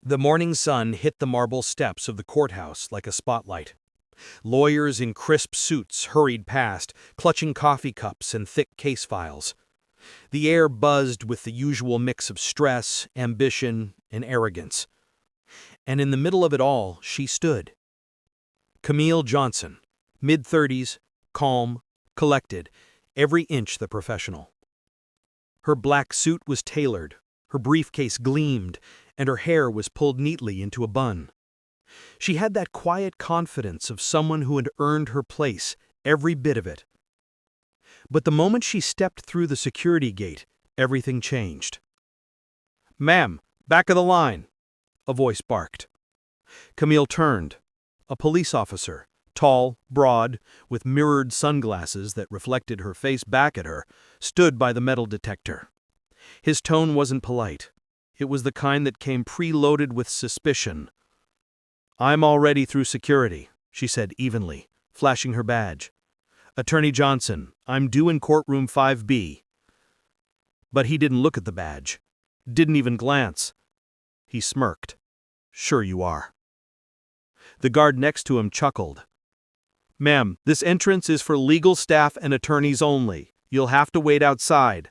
The morning sun hit the marble steps of the courthouse like a spotlight. Lawyers in crisp suits hurried past, clutching coffee cups and thick case files. The air buzzed with the usual mix of stress, ambition, and arrogance. And in the middle of it all, she stood. Camille Johnson, mid-30s, calm, collected, every inch the professional. Her black suit was tailored, her briefcase gleamed, and her hair was pulled neatly into a bun. She had that quiet confidence of someone who had earned her place, every bit of it. But the moment she stepped through the security gate, everything changed. "Ma'am, back of the line," a voice barked. Camille turned. A police officer, tall, broad, with mirrored sunglasses that reflected her face back at her, stood by the metal detector. His tone wasn't polite. It was the kind that came preloaded with suspicion. "I'm already through security," she said evenly, flashing her badge. "Attorney Johnson, I'm due in courtroom 5B. But he didn't look at the badge. Didn't even glance. He smirked. "Sure you are." The guard next to him chuckled. "Ma'am, this entrance is for legal staff and attorneys only. You'll have to wait outside."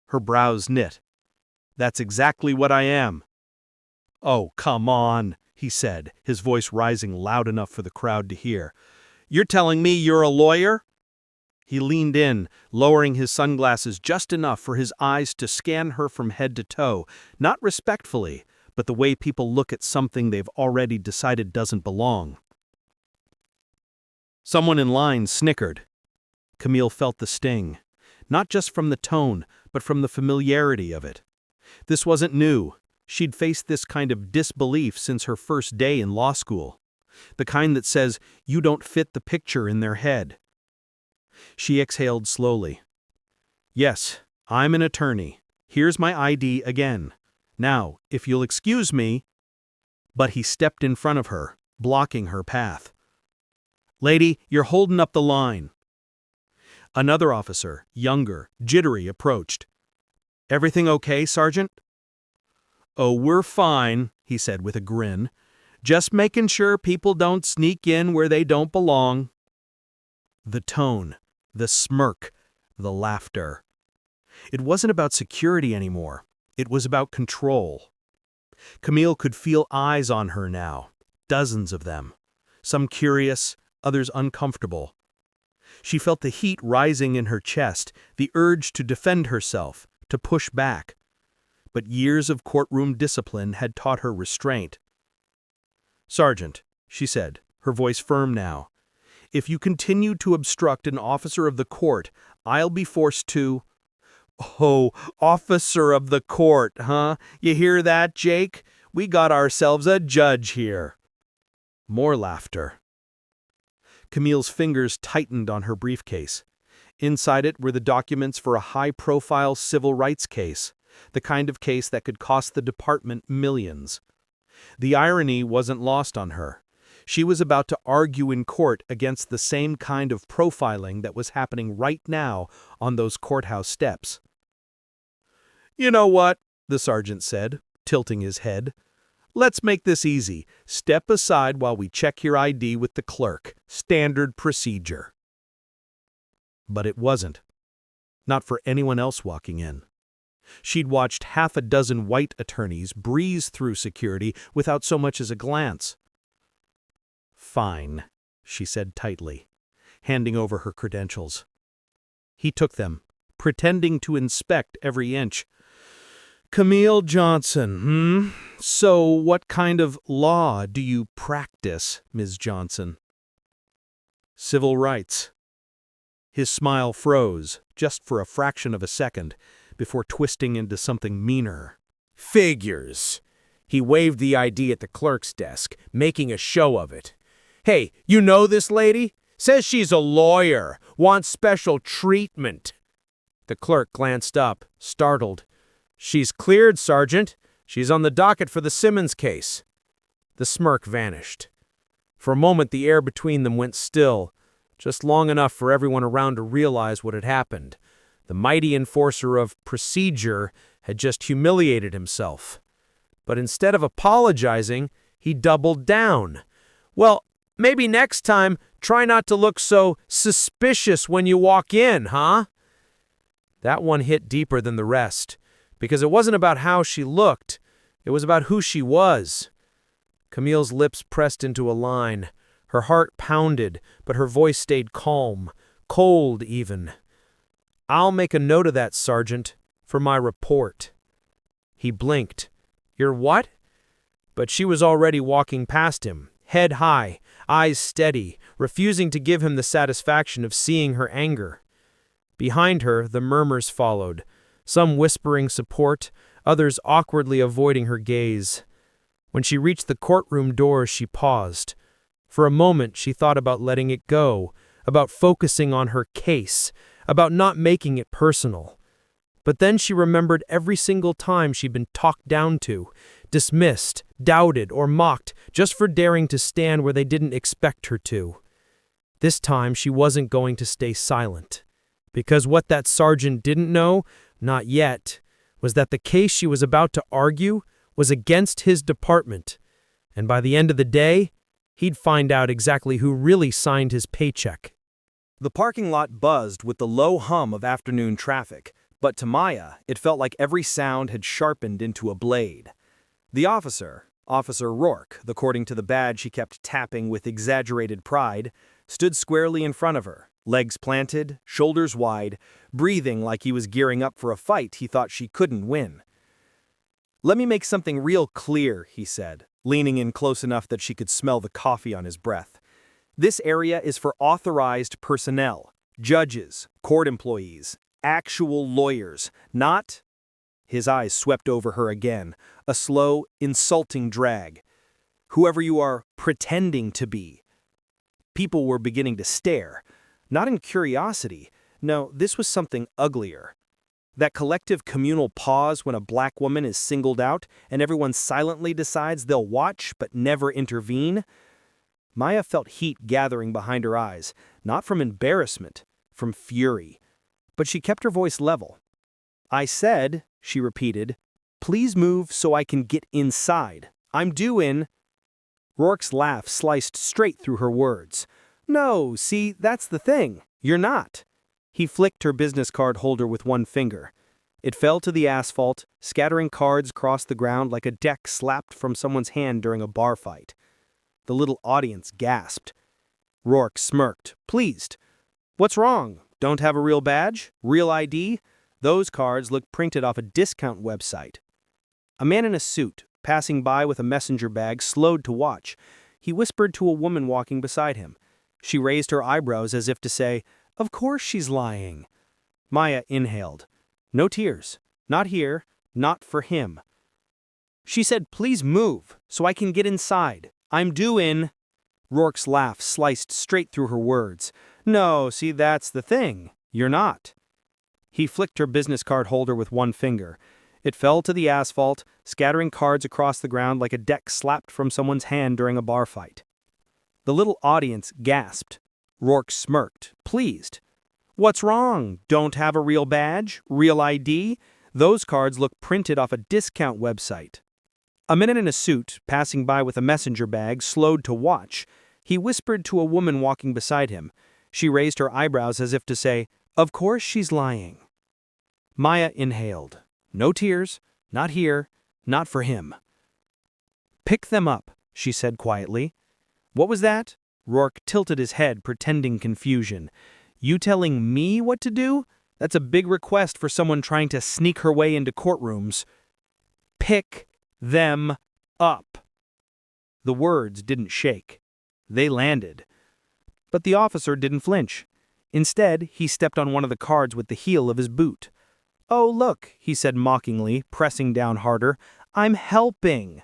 Her brows knit. "That's exactly what I am." "Oh, come on," he said, his voice rising loud enough for the crowd to hear. "You're telling me you're a lawyer?" He leaned in, lowering his sunglasses just enough for his eyes to scan her from head to toe, not respectfully, but the way people look at something they've already decided doesn't belong. Someone in line snickered. Camille felt the sting, not just from the tone, but from the familiarity of it. This wasn't new. She'd faced this kind of disbelief since her first day in law school. The kind that says you don't fit the picture in their head. She exhaled slowly. "Yes, I'm an attorney. Here's my ID again. Now, if you'll excuse me." But he stepped in front of her, blocking her path. "Lady, you're holding up the line." Another officer, younger, jittery, approached. "Everything okay, Sergeant?" "Oh, we're fine," he said with a grin. "Just making sure people don't sneak in where they don't belong." The tone, the smirk, the laughter. It wasn't about security anymore. It was about control. Camille could feel eyes on her now, dozens of them. Some curious, others uncomfortable. She felt the heat rising in her chest, the urge to defend herself, to push back. But years of courtroom discipline had taught her restraint. "Sergeant," she said, her voice firm now, "if you continue to obstruct an officer of the court, I'll be forced to—" "Oh, officer of the court, huh? You hear that, Jake? We got ourselves a judge here." More laughter. Camille's fingers tightened on her briefcase. Inside it were the documents for a high-profile civil rights case, the kind of case that could cost the department millions. The irony wasn't lost on her. She was about to argue in court against the same kind of profiling that was happening right now on those courthouse steps. "You know what?" the sergeant said, tilting his head. "Let's make this easy. Step aside while we check your ID with the clerk. Standard procedure." But it wasn't. Not for anyone else walking in. She'd watched half a dozen white attorneys breeze through security without so much as a glance. "Fine," she said tightly, handing over her credentials. He took them, pretending to inspect every inch. "Camille Johnson, So what kind of law do you practice, Ms. Johnson?" "Civil rights." His smile froze, just for a fraction of a second, before twisting into something meaner. "Figures." He waved the ID at the clerk's desk, making a show of it. "Hey, you know this lady? Says she's a lawyer, wants special treatment." The clerk glanced up, startled. "She's cleared, Sergeant. She's on the docket for the Simmons case." The smirk vanished. For a moment the air between them went still, just long enough for everyone around to realize what had happened. The mighty enforcer of procedure had just humiliated himself. But instead of apologizing, he doubled down. "Well, maybe next time, try not to look so suspicious when you walk in, huh?" That one hit deeper than the rest, because it wasn't about how she looked, it was about who she was. Camille's lips pressed into a line. Her heart pounded, but her voice stayed calm, cold even. "I'll make a note of that, Sergeant, for my report." He blinked. "Your what?" But she was already walking past him, head high, eyes steady, refusing to give him the satisfaction of seeing her anger. Behind her, the murmurs followed, some whispering support, others awkwardly avoiding her gaze. When she reached the courtroom door, she paused. For a moment, she thought about letting it go, about focusing on her case, about not making it personal. But then she remembered every single time she'd been talked down to, dismissed, doubted, or mocked just for daring to stand where they didn't expect her to. This time, she wasn't going to stay silent. Because what that sergeant didn't know, not yet, was that the case she was about to argue was against his department. And by the end of the day, he'd find out exactly who really signed his paycheck. The parking lot buzzed with the low hum of afternoon traffic, but to Maya, it felt like every sound had sharpened into a blade. The officer, Officer Rourke, according to the badge she kept tapping with exaggerated pride, stood squarely in front of her, legs planted, shoulders wide, breathing like he was gearing up for a fight he thought she couldn't win. "Let me make something real clear," he said, leaning in close enough that she could smell the coffee on his breath. "This area is for authorized personnel, judges, court employees, actual lawyers, not—" His eyes swept over her again, a slow, insulting drag. "Whoever you are pretending to be." People were beginning to stare, not in curiosity. No, this was something uglier. That collective communal pause when a black woman is singled out and everyone silently decides they'll watch but never intervene. Maya felt heat gathering behind her eyes, not from embarrassment, from fury. But she kept her voice level. "I said," she repeated, "please move so I can get inside. I'm due in—" Rourke's laugh sliced straight through her words. "No, see, that's the thing. You're not." He flicked her business card holder with one finger. It fell to the asphalt, scattering cards across the ground like a deck slapped from someone's hand during a bar fight. The little audience gasped. Rourke smirked, pleased. "What's wrong? Don't have a real badge? Real ID? Those cards look printed off a discount website." A man in a suit, passing by with a messenger bag, slowed to watch. He whispered to a woman walking beside him. She raised her eyebrows as if to say, "Of course she's lying." Maya inhaled. No tears. Not here. Not for him. She said, "Please move, so I can get inside. I'm due in—" Rourke's laugh sliced straight through her words. "No, see, that's the thing. You're not." He flicked her business card holder with one finger. It fell to the asphalt, scattering cards across the ground like a deck slapped from someone's hand during a bar fight. The little audience gasped. Rourke smirked, pleased. "What's wrong? Don't have a real badge? Real ID? Those cards look printed off a discount website." A man in a suit, passing by with a messenger bag, slowed to watch. He whispered to a woman walking beside him. She raised her eyebrows as if to say, "Of course she's lying." Maya inhaled. No tears. Not here. Not for him. "Pick them up," she said quietly. "What was that?" Rourke tilted his head, pretending confusion. "You telling me what to do? That's a big request for someone trying to sneak her way into courtrooms." "Pick them up." The words didn't shake. They landed. But the officer didn't flinch. Instead, he stepped on one of the cards with the heel of his boot. "Oh, look," he said mockingly, pressing down harder. "I'm helping."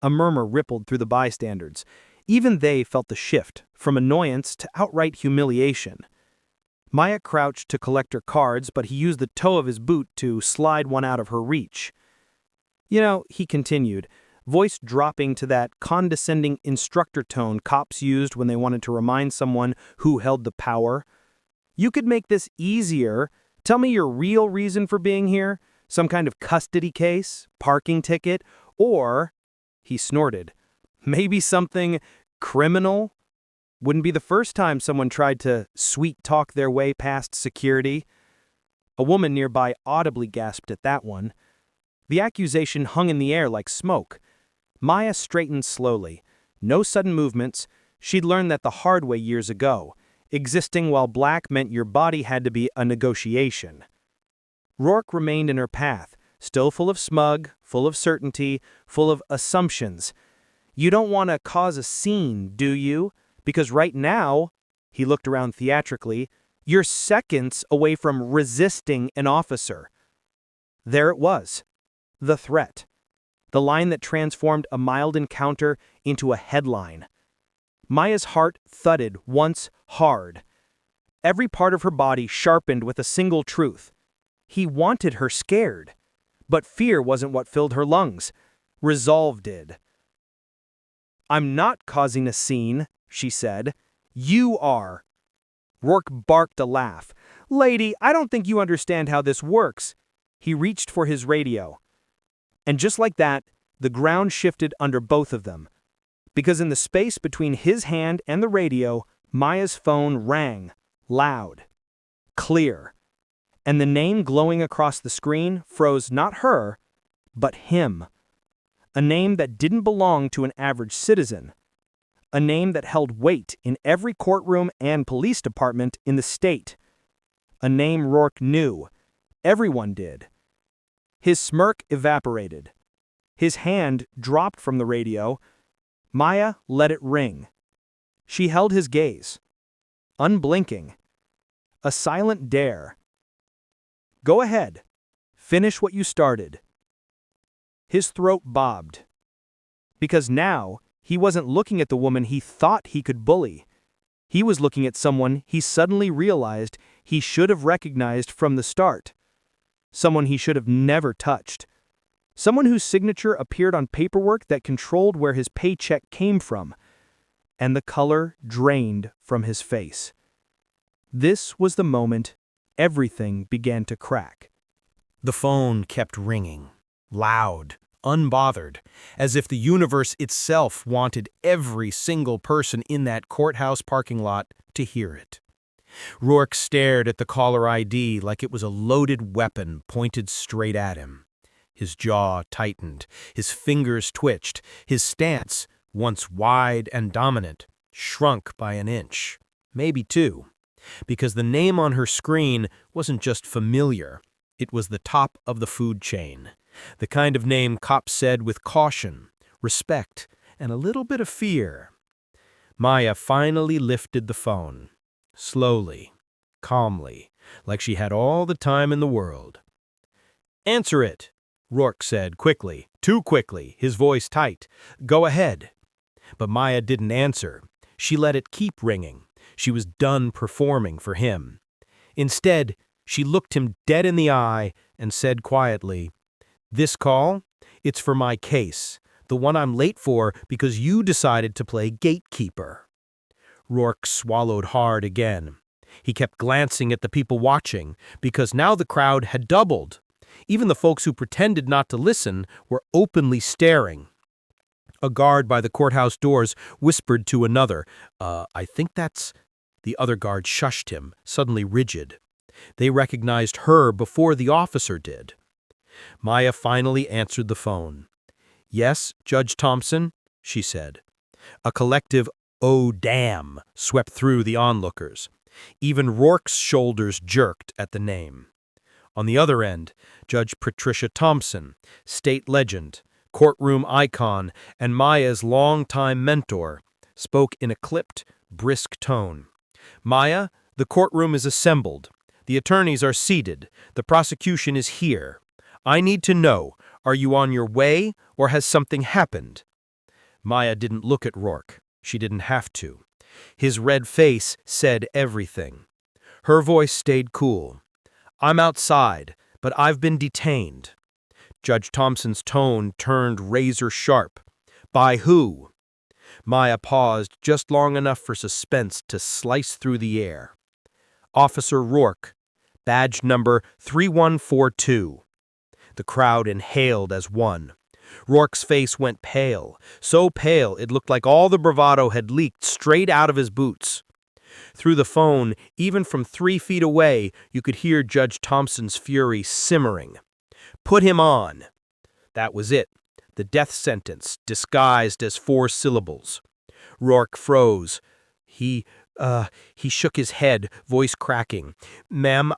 A murmur rippled through the bystanders. Even they felt the shift, from annoyance to outright humiliation. Maya crouched to collect her cards, but he used the toe of his boot to slide one out of her reach. "You know," he continued, voice dropping to that condescending instructor tone cops used when they wanted to remind someone who held the power, "you could make this easier. Tell me your real reason for being here. Some kind of custody case, parking ticket, Or, he snorted, maybe something criminal? Wouldn't be the first time someone tried to sweet-talk their way past security. A woman nearby audibly gasped at that one. The accusation hung in the air like smoke. Maya straightened slowly. No sudden movements. She'd learned that the hard way years ago. Existing while black meant your body had to be a negotiation. Rourke remained in her path, still full of smug, full of certainty, full of assumptions. You don't want to cause a scene, do you? Because right now, he looked around theatrically, you're seconds away from resisting an officer. There it was. The threat. The line that transformed a mild encounter into a headline. Maya's heart thudded once hard. Every part of her body sharpened with a single truth. He wanted her scared. But fear wasn't what filled her lungs. Resolve did. I'm not causing a scene, she said. You are. Rourke barked a laugh. Lady, I don't think you understand how this works. He reached for his radio. And just like that, the ground shifted under both of them. Because in the space between his hand and the radio, Maya's phone rang, loud, clear. And the name glowing across the screen froze not her, but him. A name that didn't belong to an average citizen. A name that held weight in every courtroom and police department in the state. A name Rourke knew. Everyone did. His smirk evaporated. His hand dropped from the radio. Maya let it ring. She held his gaze. Unblinking. A silent dare. Go ahead. Finish what you started. His throat bobbed. Because now, he wasn't looking at the woman he thought he could bully. He was looking at someone he suddenly realized he should have recognized from the start. Someone he should have never touched. Someone whose signature appeared on paperwork that controlled where his paycheck came from. And the color drained from his face. This was the moment everything began to crack. The phone kept ringing, loud, unbothered, as if the universe itself wanted every single person in that courthouse parking lot to hear it. Rourke stared at the caller ID like it was a loaded weapon pointed straight at him. His jaw tightened, his fingers twitched, his stance, once wide and dominant, shrunk by an inch, maybe two, because the name on her screen wasn't just familiar, it was the top of the food chain, the kind of name cops said with caution, respect, and a little bit of fear. Maya finally lifted the phone. Slowly, calmly, like she had all the time in the world. Answer it, Rourke said quickly, too quickly, his voice tight. Go ahead. But Maya didn't answer. She let it keep ringing. She was done performing for him. Instead, she looked him dead in the eye and said quietly, This call, it's for my case, the one I'm late for because you decided to play gatekeeper. Rourke swallowed hard again. He kept glancing at the people watching, because now the crowd had doubled. Even the folks who pretended not to listen were openly staring. A guard by the courthouse doors whispered to another, I think that's... The other guard shushed him, suddenly rigid. They recognized her before the officer did. Maya finally answered the phone. Yes, Judge Thompson, she said. A collective "Oh, damn" swept through the onlookers. Even Rourke's shoulders jerked at the name. On the other end, Judge Patricia Thompson, state legend, courtroom icon, and Maya's longtime mentor, spoke in a clipped, brisk tone. Maya, the courtroom is assembled. The attorneys are seated. The prosecution is here. I need to know, are you on your way, or has something happened? Maya didn't look at Rourke. She didn't have to. His red face said everything. Her voice stayed cool. I'm outside, but I've been detained. Judge Thompson's tone turned razor sharp. By who? Maya paused just long enough for suspense to slice through the air. Officer Rourke, badge number 3142. The crowd inhaled as one. Rourke's face went pale, so pale it looked like all the bravado had leaked straight out of his boots. Through the phone, even from 3 feet away, you could hear Judge Thompson's fury simmering. Put him on. That was it. The death sentence, disguised as 4 syllables. Rourke froze. He shook his head, voice cracking. Ma'am,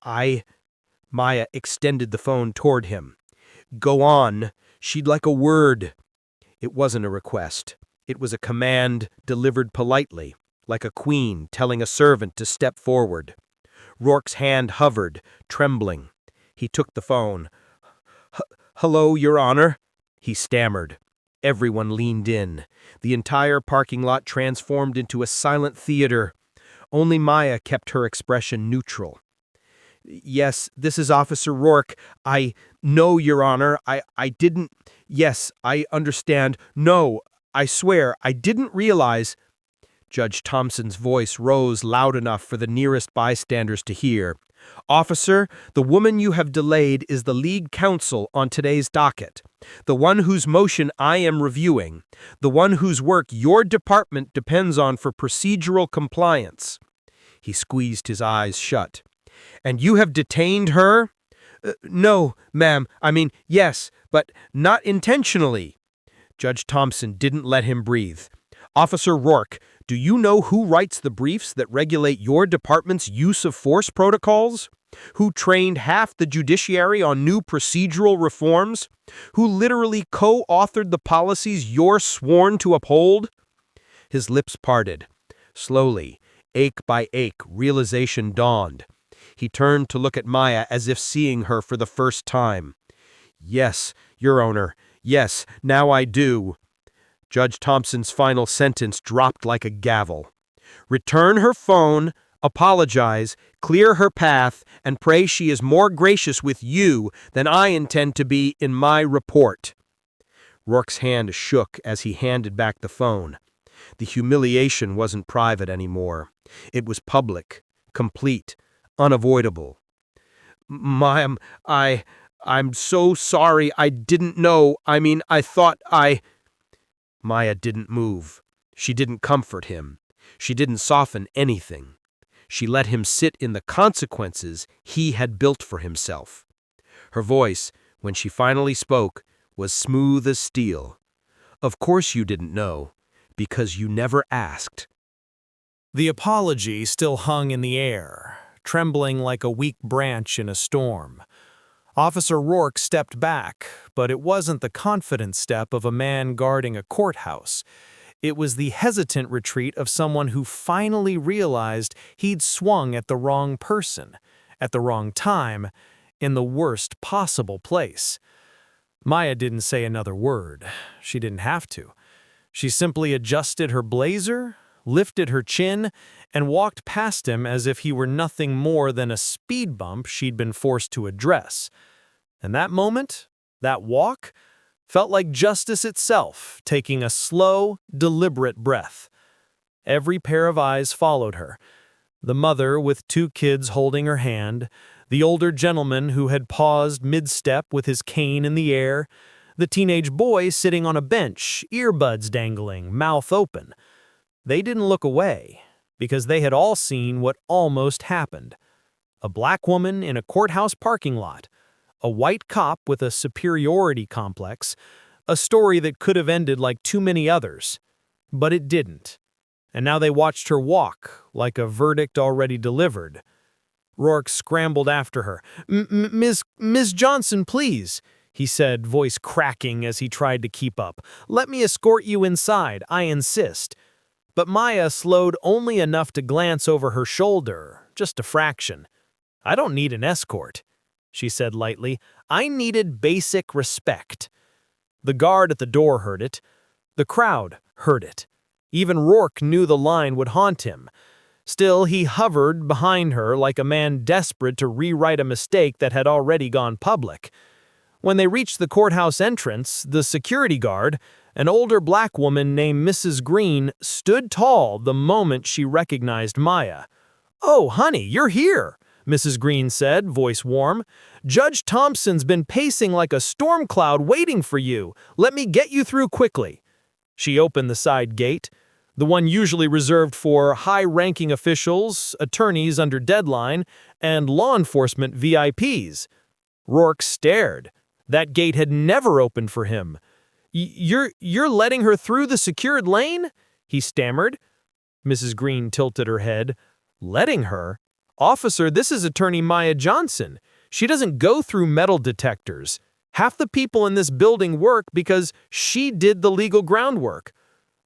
Maya extended the phone toward him. Go on. She'd like a word. It wasn't a request. It was a command delivered politely, like a queen telling a servant to step forward. Rourke's hand hovered, trembling. He took the phone. Hello, Your Honor, he stammered. Everyone leaned in. The entire parking lot transformed into a silent theater. Only Maya kept her expression neutral. Yes, this is Officer Rourke. No, Your Honor, I didn't. Yes, I understand. No, I swear, I didn't realize. Judge Thompson's voice rose loud enough for the nearest bystanders to hear. Officer, the woman you have delayed is the lead counsel on today's docket, the one whose motion I am reviewing, the one whose work your department depends on for procedural compliance. He squeezed his eyes shut. And you have detained her? No, ma'am. Yes, but not intentionally. Judge Thompson didn't let him breathe. Officer Rourke, do you know who writes the briefs that regulate your department's use of force protocols? Who trained half the judiciary on new procedural reforms? Who literally co-authored the policies you're sworn to uphold? His lips parted. Slowly, ache by ache, realization dawned. He turned to look at Maya as if seeing her for the first time. Yes, Your Honor. Yes, now I do. Judge Thompson's final sentence dropped like a gavel. Return her phone, apologize, clear her path, and pray she is more gracious with you than I intend to be in my report. Rourke's hand shook as he handed back the phone. The humiliation wasn't private anymore. It was public, complete, unavoidable. Ma'am, I'm so sorry. I didn't know. I thought Maya didn't move. She didn't comfort him. She didn't soften anything. She let him sit in the consequences he had built for himself. Her voice, when she finally spoke, was smooth as steel. Of course you didn't know, because you never asked. The apology still hung in the air, trembling like a weak branch in a storm. Officer Rourke stepped back, but it wasn't the confident step of a man guarding a courthouse. It was the hesitant retreat of someone who finally realized he'd swung at the wrong person, at the wrong time, in the worst possible place. Maya didn't say another word. She didn't have to. She simply adjusted her blazer, lifted her chin, and walked past him as if he were nothing more than a speed bump she'd been forced to address. And that moment, that walk, felt like justice itself, taking a slow, deliberate breath. Every pair of eyes followed her. The mother with 2 kids holding her hand, the older gentleman who had paused mid-step with his cane in the air, the teenage boy sitting on a bench, earbuds dangling, mouth open. They didn't look away, because they had all seen what almost happened. A black woman in a courthouse parking lot, a white cop with a superiority complex, a story that could have ended like too many others. But it didn't. And now they watched her walk, like a verdict already delivered. Rourke scrambled after her. Miss Johnson, please, he said, voice cracking as he tried to keep up. Let me escort you inside, I insist. But Maya slowed only enough to glance over her shoulder, just a fraction. I don't need an escort, she said lightly. I needed basic respect. The guard at the door heard it. The crowd heard it. Even Rourke knew the line would haunt him. Still, he hovered behind her like a man desperate to rewrite a mistake that had already gone public. When they reached the courthouse entrance, the security guard, an older black woman named Mrs. Green, stood tall the moment she recognized Maya. "Oh, honey, you're here," Mrs. Green said, voice warm. "Judge Thompson's been pacing like a storm cloud waiting for you. Let me get you through quickly." She opened the side gate, the one usually reserved for high-ranking officials, attorneys under deadline, and law enforcement VIPs. Rourke stared. That gate had never opened for him. You're letting her through the secured lane?" he stammered. Mrs. Green tilted her head. "Letting her? Officer, this is Attorney Maya Johnson. She doesn't go through metal detectors. Half the people in this building work because she did the legal groundwork."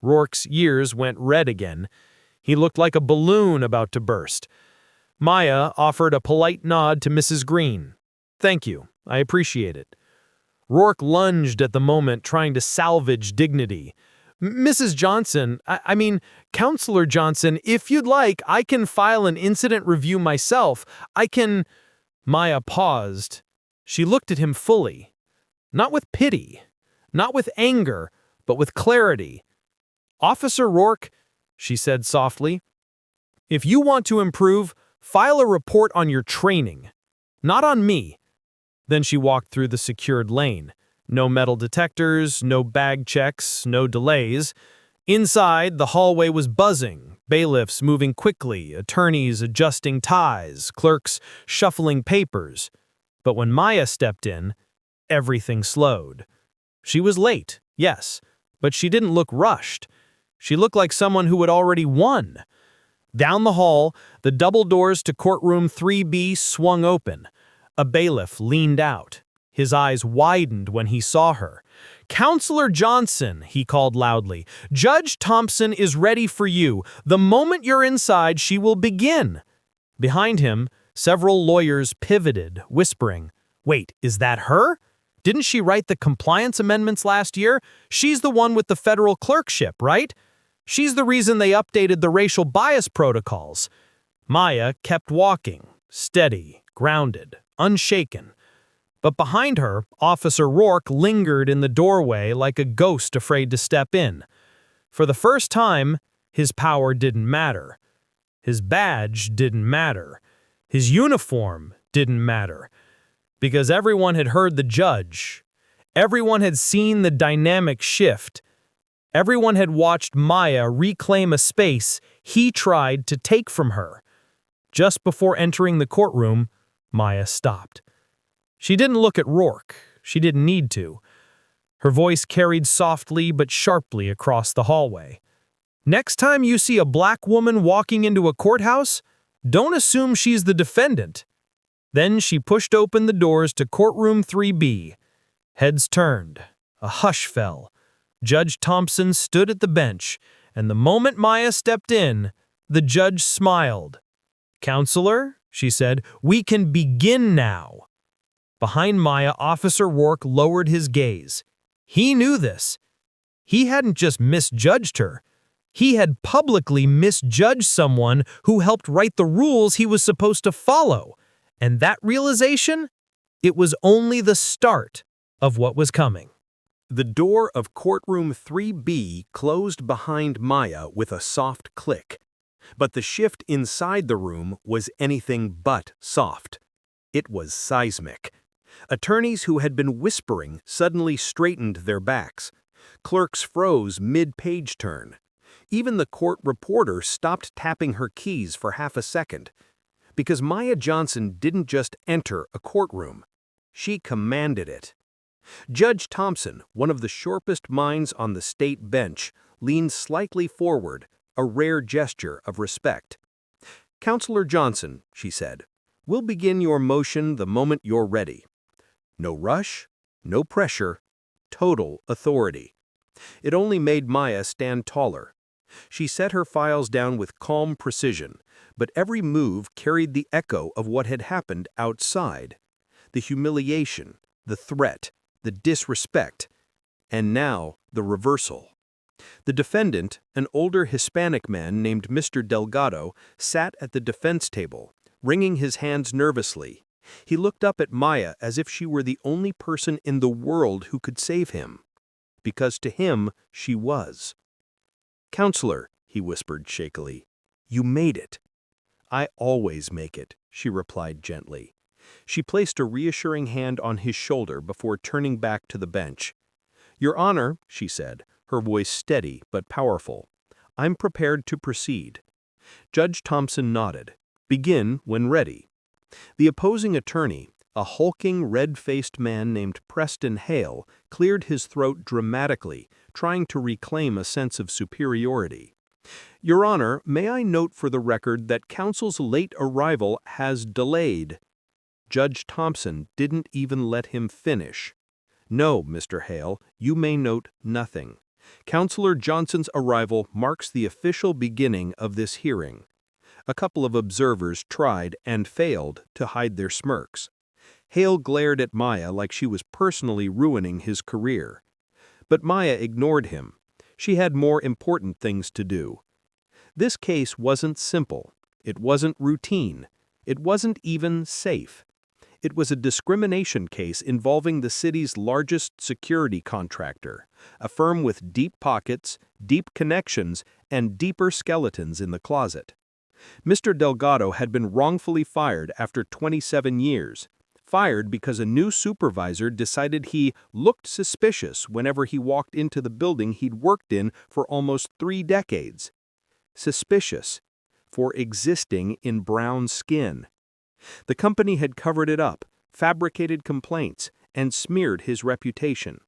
Rourke's ears went red again. He looked like a balloon about to burst. Maya offered a polite nod to Mrs. Green. "Thank you. I appreciate it." Rourke lunged at the moment, trying to salvage dignity. "Mrs. Johnson, I mean, Counselor Johnson, if you'd like, I can file an incident review myself. I can—" Maya paused. She looked at him fully. Not with pity, not with anger, but with clarity. "Officer Rourke," she said softly, "if you want to improve, file a report on your training, not on me." Then she walked through the secured lane. No metal detectors, no bag checks, no delays. Inside, the hallway was buzzing, bailiffs moving quickly, attorneys adjusting ties, clerks shuffling papers. But when Maya stepped in, everything slowed. She was late, yes, but she didn't look rushed. She looked like someone who had already won. Down the hall, the double doors to courtroom 3B swung open. A bailiff leaned out. His eyes widened when he saw her. "Counselor Johnson," he called loudly, "Judge Thompson is ready for you. The moment you're inside, she will begin." Behind him, several lawyers pivoted, whispering, "Wait, is that her? Didn't she write the compliance amendments last year? She's the one with the federal clerkship, right? She's the reason they updated the racial bias protocols." Maya kept walking, steady, grounded, unshaken. But behind her, Officer Rourke lingered in the doorway like a ghost afraid to step in. For the first time, his power didn't matter. His badge didn't matter. His uniform didn't matter. Because everyone had heard the judge. Everyone had seen the dynamic shift. Everyone had watched Maya reclaim a space he tried to take from her. Just before entering the courtroom, Maya stopped. She didn't look at Rourke. She didn't need to. Her voice carried softly but sharply across the hallway. "Next time you see a black woman walking into a courthouse, don't assume she's the defendant." Then she pushed open the doors to courtroom 3B. Heads turned. A hush fell. Judge Thompson stood at the bench, and the moment Maya stepped in, the judge smiled. "Counselor," she said, "we can begin now." Behind Maya, Officer Rourke lowered his gaze. He knew this. He hadn't just misjudged her. He had publicly misjudged someone who helped write the rules he was supposed to follow. And that realization? It was only the start of what was coming. The door of courtroom 3B closed behind Maya with a soft click. But the shift inside the room was anything but soft. It was seismic. Attorneys who had been whispering suddenly straightened their backs. Clerks froze mid-page turn. Even the court reporter stopped tapping her keys for half a second. Because Maya Johnson didn't just enter a courtroom. She commanded it. Judge Thompson, one of the sharpest minds on the state bench, leaned slightly forward, a rare gesture of respect. "Counselor Johnson," she said, "we'll begin your motion the moment you're ready. No rush, no pressure, total authority." It only made Maya stand taller. She set her files down with calm precision, but every move carried the echo of what had happened outside. The humiliation, the threat, the disrespect, and now the reversal. The defendant, an older Hispanic man named Mr. Delgado, sat at the defense table, wringing his hands nervously. He looked up at Maya as if she were the only person in the world who could save him. Because to him, she was. "Counselor," he whispered shakily, "you made it." "I always make it," she replied gently. She placed a reassuring hand on his shoulder before turning back to the bench. "Your Honor," she said, her voice steady but powerful, "I'm prepared to proceed." Judge Thompson nodded. "Begin when ready." The opposing attorney, a hulking, red-faced man named Preston Hale, cleared his throat dramatically, trying to reclaim a sense of superiority. "Your Honor, may I note for the record that counsel's late arrival has delayed—" Judge Thompson didn't even let him finish. "No, Mr. Hale, you may note nothing. Counselor Johnson's arrival marks the official beginning of this hearing." A couple of observers tried and failed to hide their smirks. Hale glared at Maya like she was personally ruining his career. But Maya ignored him. She had more important things to do. This case wasn't simple. It wasn't routine. It wasn't even safe. It was a discrimination case involving the city's largest security contractor, a firm with deep pockets, deep connections, and deeper skeletons in the closet. Mr. Delgado had been wrongfully fired after 27 years, fired because a new supervisor decided he looked suspicious whenever he walked into the building he'd worked in for almost 3 decades. Suspicious for existing in brown skin. The company had covered it up, fabricated complaints, and smeared his reputation.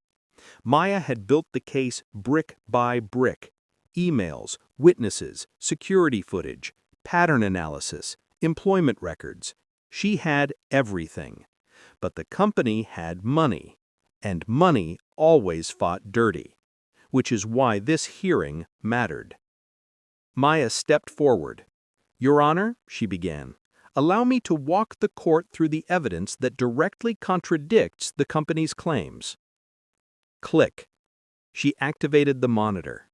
Maya had built the case brick by brick. Emails, witnesses, security footage, pattern analysis, employment records. She had everything. But the company had money, and money always fought dirty, which is why this hearing mattered. Maya stepped forward. "Your Honor," she began, "allow me to walk the court through the evidence that directly contradicts the company's claims." Click. She activated the monitor.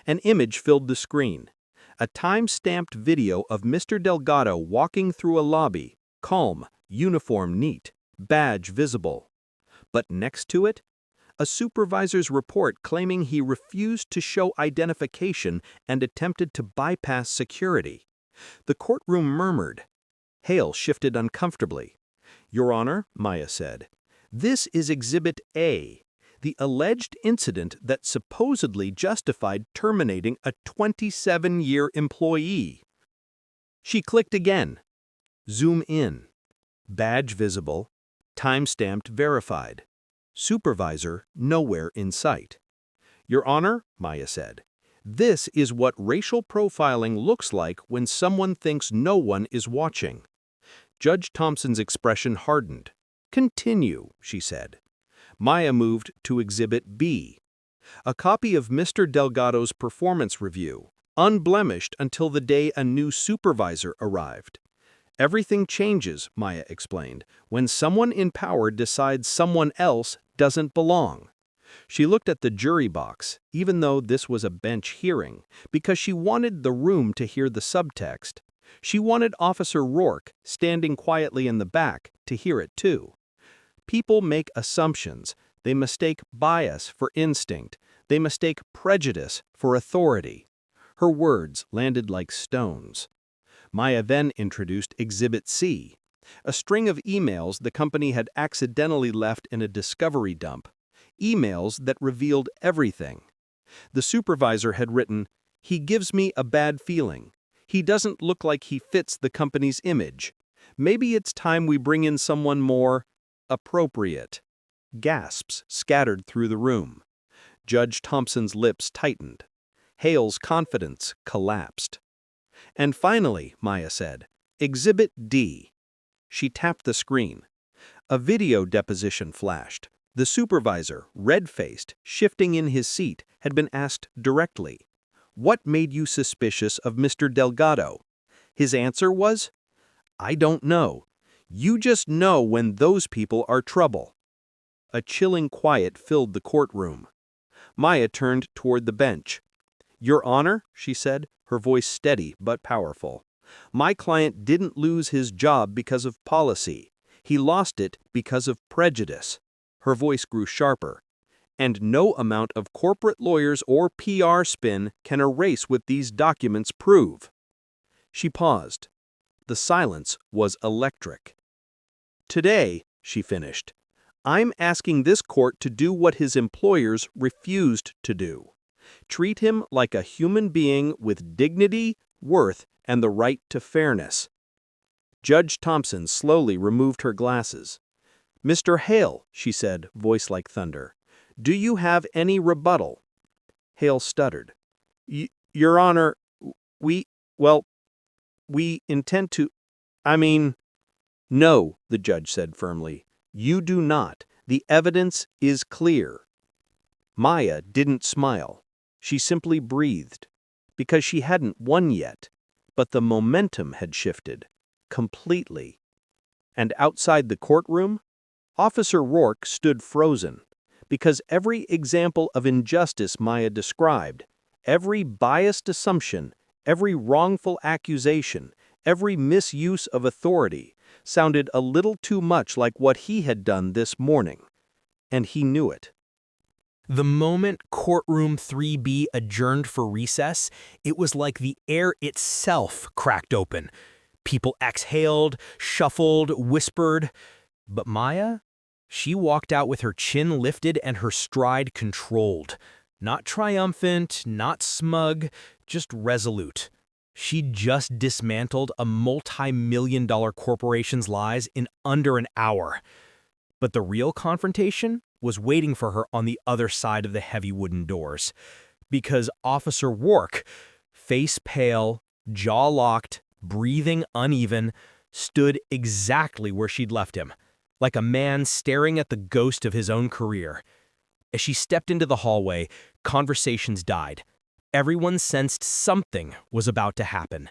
An image filled the screen. A time-stamped video of Mr. Delgado walking through a lobby, calm, uniform neat, badge visible. But next to it, a supervisor's report claiming he refused to show identification and attempted to bypass security. The courtroom murmured. Hale shifted uncomfortably. "Your Honor," Maya said, "this is Exhibit A, the alleged incident that supposedly justified terminating a 27-year employee." She clicked again. Zoom in. Badge visible. Timestamped verified. Supervisor nowhere in sight. "Your Honor," Maya said, "this is what racial profiling looks like when someone thinks no one is watching." Judge Thompson's expression hardened. "Continue," she said. Maya moved to Exhibit B, a copy of Mr. Delgado's performance review, unblemished until the day a new supervisor arrived. "Everything changes," Maya explained, "when someone in power decides someone else doesn't belong." She looked at the jury box, even though this was a bench hearing, because she wanted the room to hear the subtext. She wanted Officer Rourke, standing quietly in the back, to hear it too. People make assumptions. They mistake bias for instinct. They mistake prejudice for authority. Her words landed like stones. Maya then introduced Exhibit C, a string of emails the company had accidentally left in a discovery dump. Emails that revealed everything. The supervisor had written, "He gives me a bad feeling. He doesn't look like he fits the company's image. Maybe it's time we bring in someone more appropriate." Gasps scattered through the room. Judge Thompson's lips tightened. Hale's confidence collapsed. "And finally," Maya said, "Exhibit D." She tapped the screen. A video deposition flashed. The supervisor, red-faced, shifting in his seat, had been asked directly, "What made you suspicious of Mr. Delgado?" His answer was, "I don't know. You just know when those people are trouble." A chilling quiet filled the courtroom. Maya turned toward the bench. "Your Honor," she said, her voice steady but powerful, "my client didn't lose his job because of policy. He lost it because of prejudice." Her voice grew sharper. "And no amount of corporate lawyers or PR spin can erase what these documents prove." She paused. The silence was electric. "Today," she finished, "I'm asking this court to do what his employers refused to do. Treat him like a human being with dignity, worth, and the right to fairness." Judge Thompson slowly removed her glasses. "Mr. Hale," she said, voice like thunder, "do you have any rebuttal?" Hale stuttered. "Your Honor, we intend to, I mean—" "No," the judge said firmly, "you do not. The evidence is clear." Maya didn't smile. She simply breathed. Because she hadn't won yet, but the momentum had shifted. Completely. And outside the courtroom, Officer Rourke stood frozen. Because every example of injustice Maya described, every biased assumption, every wrongful accusation, every misuse of authority, sounded a little too much like what he had done this morning. And he knew it. The moment courtroom 3B adjourned for recess, it was like the air itself cracked open. People exhaled, shuffled, whispered. But Maya? She walked out with her chin lifted and her stride controlled. Not triumphant, not smug, just resolute. She just dismantled a multi-million-dollar corporation's lies in under an hour. But the real confrontation was waiting for her on the other side of the heavy wooden doors. Because Officer Rourke, face pale, jaw locked, breathing uneven, stood exactly where she'd left him, like a man staring at the ghost of his own career. As she stepped into the hallway, conversations died. Everyone sensed something was about to happen.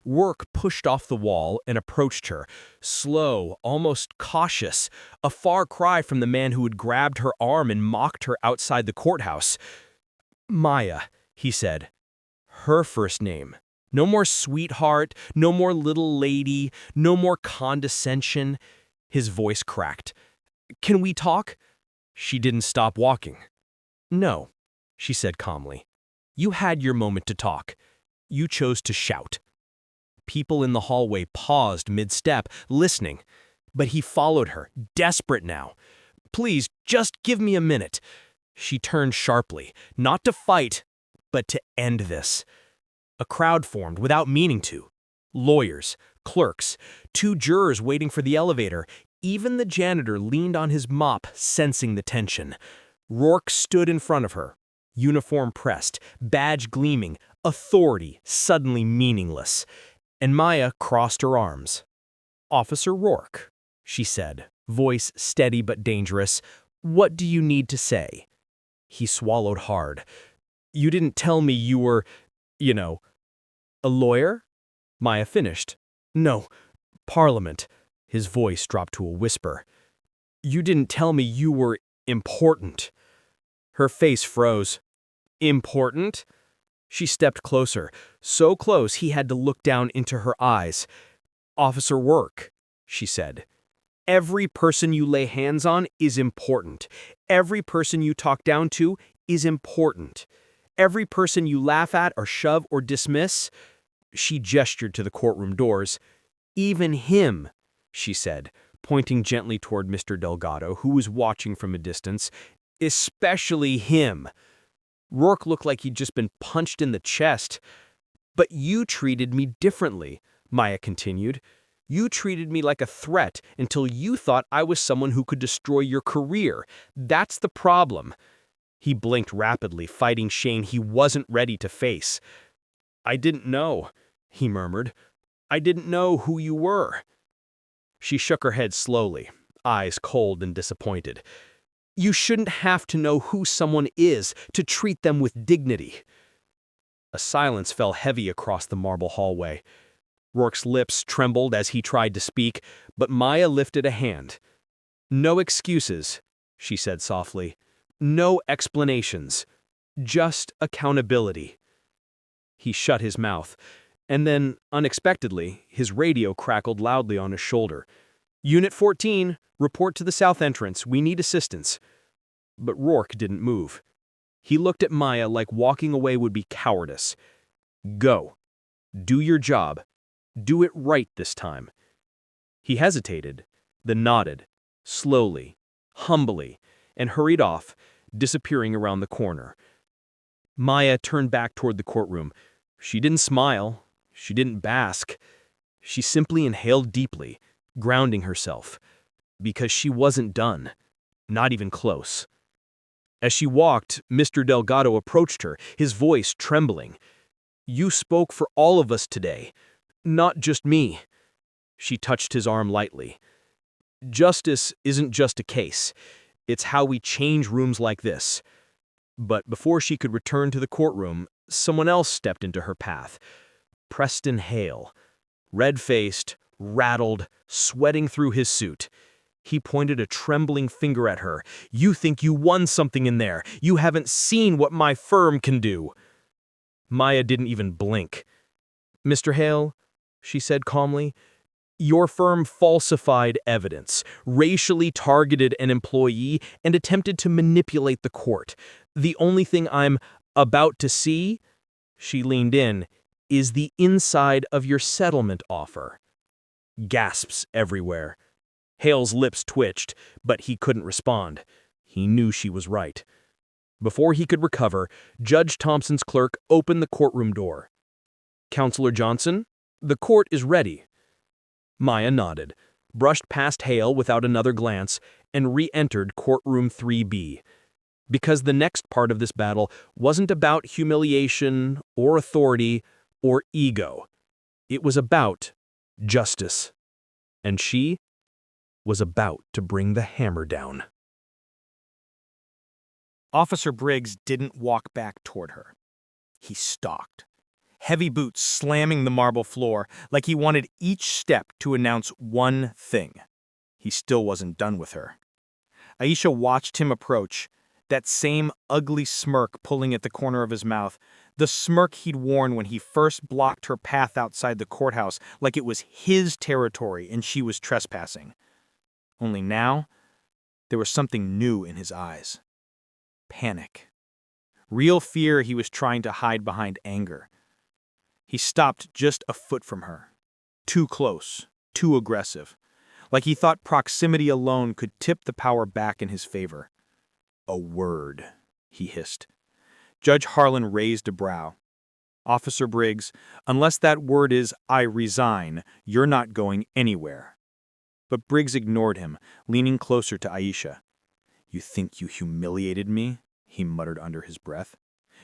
Rourke pushed off the wall and approached her, slow, almost cautious, a far cry from the man who had grabbed her arm and mocked her outside the courthouse. "Maya," he said. Her first name. No more sweetheart, no more little lady, no more condescension. His voice cracked. "Can we talk?" She didn't stop walking. "No," she said calmly. "You had your moment to talk. You chose to shout." People in the hallway paused mid-step, listening. But he followed her, desperate now. "Please, just give me a minute." She turned sharply, not to fight, but to end this. A crowd formed without meaning to. Lawyers, clerks, 2 jurors waiting for the elevator. Even the janitor leaned on his mop, sensing the tension. Rourke stood in front of her, uniform pressed, badge gleaming, authority suddenly meaningless. And Maya crossed her arms. "Officer Rourke," she said, voice steady but dangerous, "what do you need to say?" He swallowed hard. "You didn't tell me you were, a lawyer?" Maya finished. "No, Parliament." His voice dropped to a whisper. "You didn't tell me you were important." Her face froze. "Important?" She stepped closer, so close he had to look down into her eyes. "Officer Rourke," she said, "every person you lay hands on is important. Every person you talk down to is important. Every person you laugh at or shove or dismiss." She gestured to the courtroom doors. "Even him," she said, pointing gently toward Mr. Delgado, who was watching from a distance. "Especially him." Rourke looked like he'd just been punched in the chest. "But you treated me differently," Maya continued. "You treated me like a threat until you thought I was someone who could destroy your career. That's the problem." He blinked rapidly, fighting shame he wasn't ready to face. "I didn't know," he murmured. "I didn't know who you were." She shook her head slowly, eyes cold and disappointed. "You shouldn't have to know who someone is to treat them with dignity." A silence fell heavy across the marble hallway. Rourke's lips trembled as he tried to speak, but Maya lifted a hand. "No excuses," she said softly. "No explanations. Just accountability." He shut his mouth, and then, unexpectedly, his radio crackled loudly on his shoulder. "Unit 14, report to the south entrance. We need assistance." But Rourke didn't move. He looked at Maya like walking away would be cowardice. "Go. Do your job. Do it right this time. He hesitated, then nodded, slowly, humbly, and hurried off, disappearing around the corner. Maya turned back toward the courtroom. She didn't smile. She didn't bask. She simply inhaled deeply, grounding herself. Because she wasn't done. Not even close. As she walked, Mr. Delgado approached her, his voice trembling. "You spoke for all of us today, not just me." She touched his arm lightly. "Justice isn't just a case. It's how we change rooms like this." But before she could return to the courtroom, someone else stepped into her path. Preston Hale. Red-faced, rattled, sweating through his suit. He pointed a trembling finger at her. "You think you won something in there. You haven't seen what my firm can do." Maya didn't even blink. "Mr. Hale," she said calmly, "your firm falsified evidence, racially targeted an employee, and attempted to manipulate the court. The only thing I'm about to see," she leaned in, "is the inside of your settlement offer." Gasps everywhere. Hale's lips twitched, but he couldn't respond. He knew she was right. Before he could recover, Judge Thompson's clerk opened the courtroom door. "Counselor Johnson, the court is ready." Maya nodded, brushed past Hale without another glance, and re-entered courtroom 3B. Because the next part of this battle wasn't about humiliation or authority or ego. It was about justice. And she was about to bring the hammer down. Officer Briggs didn't walk back toward her. He stalked, heavy boots slamming the marble floor like he wanted each step to announce one thing. He still wasn't done with her. Aisha watched him approach, that same ugly smirk pulling at the corner of his mouth, the smirk he'd worn when he first blocked her path outside the courthouse like it was his territory and she was trespassing. Only now, there was something new in his eyes. Panic. Real fear he was trying to hide behind anger. He stopped just a foot from her. Too close, too aggressive. Like he thought proximity alone could tip the power back in his favor. "A word," he hissed. Judge Harlan raised a brow. "Officer Briggs, unless that word is 'I resign,' you're not going anywhere." But Briggs ignored him, leaning closer to Aisha. "You think you humiliated me?" he muttered under his breath.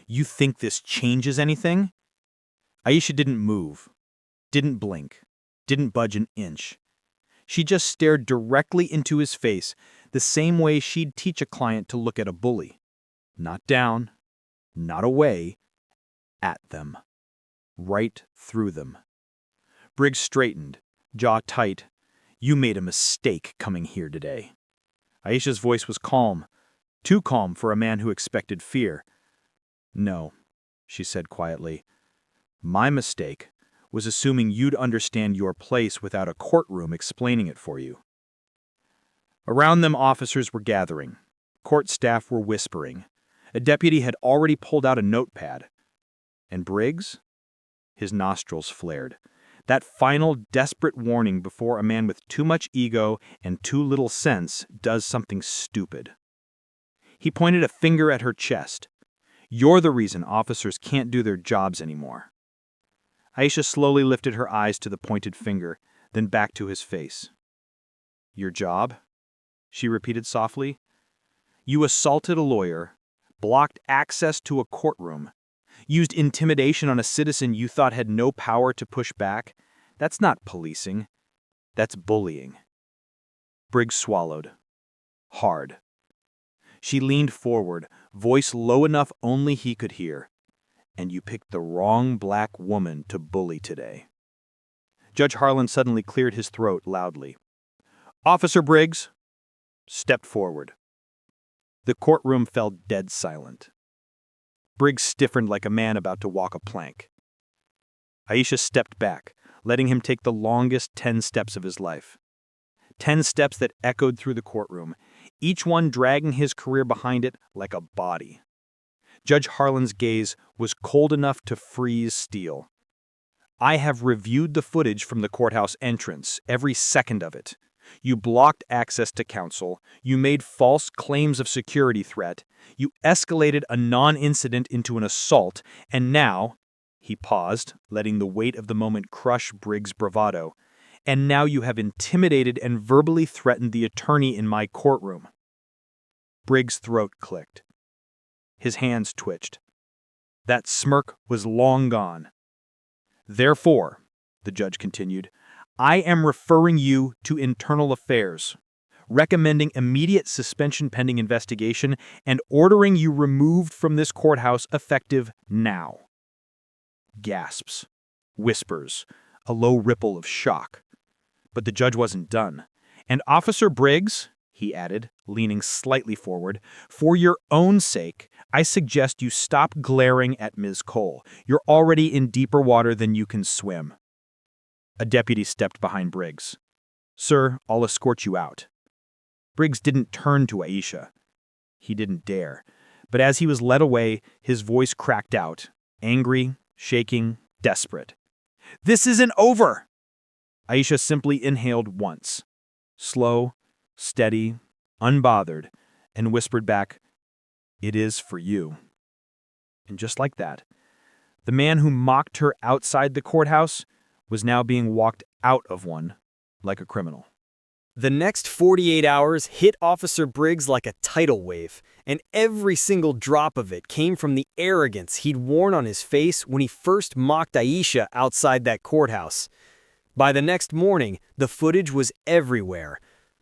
"You think this changes anything?" Aisha didn't move, didn't blink, didn't budge an inch. She just stared directly into his face, the same way she'd teach a client to look at a bully. Not down, not away, at them. Right through them. Briggs straightened, jaw tight. "You made a mistake coming here today." Aisha's voice was calm, too calm for a man who expected fear. "No," she said quietly. "My mistake was assuming you'd understand your place without a courtroom explaining it for you." Around them, officers were gathering. Court staff were whispering. A deputy had already pulled out a notepad. And Briggs? His nostrils flared. That final desperate warning before a man with too much ego and too little sense does something stupid. He pointed a finger at her chest. "You're the reason officers can't do their jobs anymore." Aisha slowly lifted her eyes to the pointed finger, then back to his face. "Your job?" she repeated softly. "You assaulted a lawyer, blocked access to a courtroom, used intimidation on a citizen you thought had no power to push back. That's not policing. That's bullying." Briggs swallowed. Hard. She leaned forward, voice low enough only he could hear. "And you picked the wrong black woman to bully today." Judge Harlan suddenly cleared his throat loudly. "Officer Briggs," stepped forward. The courtroom fell dead silent. Briggs stiffened like a man about to walk a plank. Aisha stepped back, letting him take the longest 10 steps of his life. 10 steps that echoed through the courtroom, each one dragging his career behind it like a body. Judge Harlan's gaze was cold enough to freeze steel. I have reviewed the footage from the courthouse entrance, every second of it. You blocked access to counsel, you made false claims of security threat, you escalated a non-incident into an assault, and now," he paused, letting the weight of the moment crush Briggs' bravado, "and now you have intimidated and verbally threatened the attorney in my courtroom." Briggs' throat clicked. His hands twitched. That smirk was long gone. "Therefore," the judge continued, "I am referring you to internal affairs, recommending immediate suspension pending investigation, and ordering you removed from this courthouse effective now." Gasps, whispers, a low ripple of shock. But the judge wasn't done. "And Officer Briggs," he added, leaning slightly forward, "for your own sake, I suggest you stop glaring at Ms. Cole. You're already in deeper water than you can swim." A deputy stepped behind Briggs. "Sir, I'll escort you out." Briggs didn't turn to Aisha. He didn't dare. But as he was led away, his voice cracked out, angry, shaking, desperate. "This isn't over!" Aisha simply inhaled once, slow, steady, unbothered, and whispered back, "It is for you." And just like that, the man who mocked her outside the courthouse was now being walked out of one like a criminal. The next 48 hours hit Officer Briggs like a tidal wave, and every single drop of it came from the arrogance he'd worn on his face when he first mocked Aisha outside that courthouse. By the next morning, the footage was everywhere.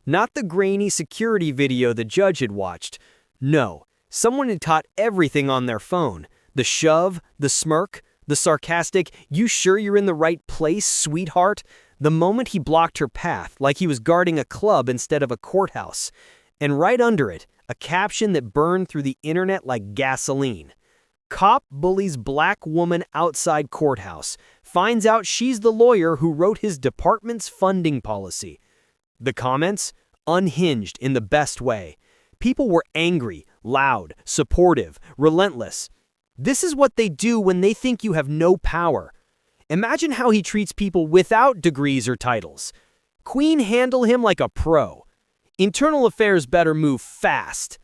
Not the grainy security video the judge had watched. No, someone had caught everything on their phone. The shove, the smirk, the sarcastic, "You sure you're in the right place, sweetheart?" The moment he blocked her path, like he was guarding a club instead of a courthouse. And right under it, a caption that burned through the internet like gasoline. "Cop bullies black woman outside courthouse. Finds out she's the lawyer who wrote his department's funding policy." The comments? Unhinged in the best way. People were angry, loud, supportive, relentless. This is what they do when they think you have no power. Imagine how he treats people without degrees or titles. Queen handle him like a pro. Internal affairs better move fast.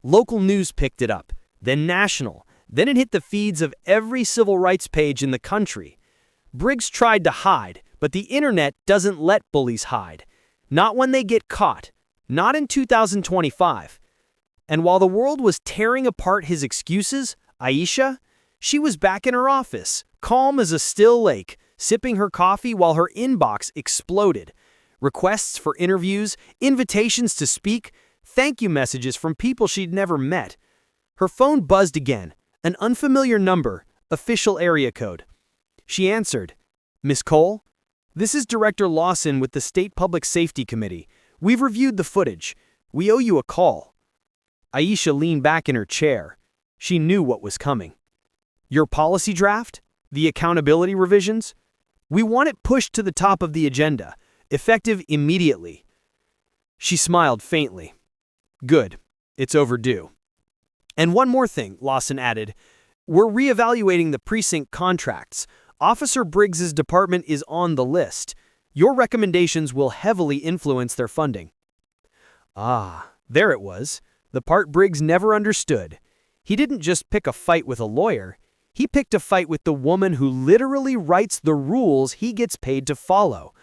Local news picked it up, then national. Then it hit the feeds of every civil rights page in the country. Briggs tried to hide, but the internet doesn't let bullies hide. Not when they get caught. Not in 2025. And while the world was tearing apart his excuses, Aisha, she was back in her office, calm as a still lake, sipping her coffee while her inbox exploded. Requests for interviews, invitations to speak, thank you messages from people she'd never met. Her phone buzzed again, an unfamiliar number, official area code. She answered, "Miss Cole? This is Director Lawson with the State Public Safety Committee. We've reviewed the footage. We owe you a call." Aisha leaned back in her chair. She knew what was coming. "Your policy draft? The accountability revisions? We want it pushed to the top of the agenda, effective immediately." She smiled faintly. "Good. It's overdue." "And one more thing," Lawson added. "We're reevaluating the precinct contracts. Officer Briggs's department is on the list. Your recommendations will heavily influence their funding." Ah, there it was. The part Briggs never understood. He didn't just pick a fight with a lawyer. He picked a fight with the woman who literally writes the rules he gets paid to follow.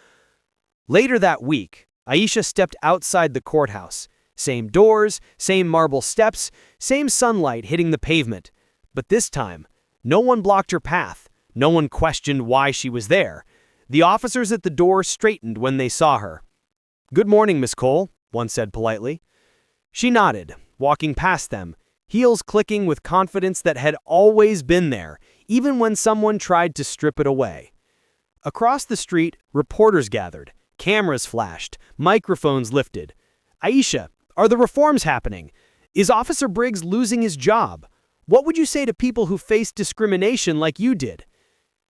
Later that week, Aisha stepped outside the courthouse. Same doors, same marble steps, same sunlight hitting the pavement. But this time, no one blocked her path. No one questioned why she was there. The officers at the door straightened when they saw her. "Good morning, Miss Cole," one said politely. She nodded, walking past them, heels clicking with confidence that had always been there, even when someone tried to strip it away. Across the street, reporters gathered, cameras flashed, microphones lifted. "Aisha, are the reforms happening? Is Officer Briggs losing his job? What would you say to people who face discrimination like you did?"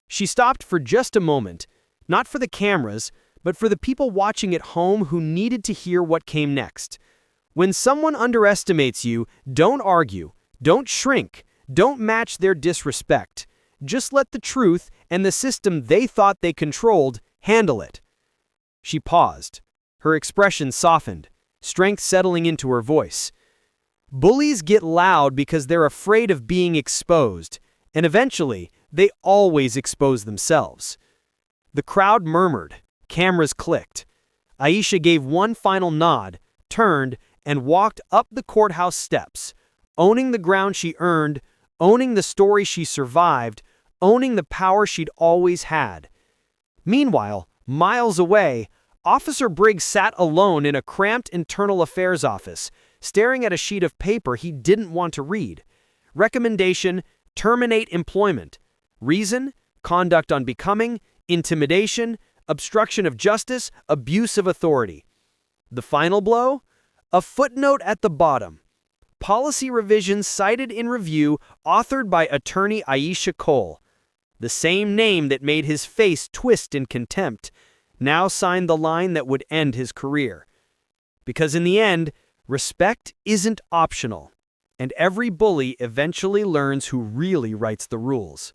She stopped for just a moment, not for the cameras, but for the people watching at home who needed to hear what came next. When someone underestimates you, don't argue, don't shrink, don't match their disrespect. Just let the truth and the system they thought they controlled handle it. She paused. Her expression softened, strength settling into her voice. Bullies get loud because they're afraid of being exposed, and eventually, they always expose themselves. The crowd murmured. Cameras clicked. Aisha gave one final nod, turned, and walked up the courthouse steps, owning the ground she earned, owning the story she survived, owning the power she'd always had. Meanwhile, miles away, Officer Briggs sat alone in a cramped internal affairs office, staring at a sheet of paper he didn't want to read. Recommendation: terminate employment. Reason: conduct unbecoming, intimidation, obstruction of justice, abuse of authority. The final blow? A footnote at the bottom. Policy revisions cited in review, authored by attorney Aisha Cole. The same name that made his face twist in contempt, now signed the line that would end his career. Because in the end, respect isn't optional, and every bully eventually learns who really writes the rules.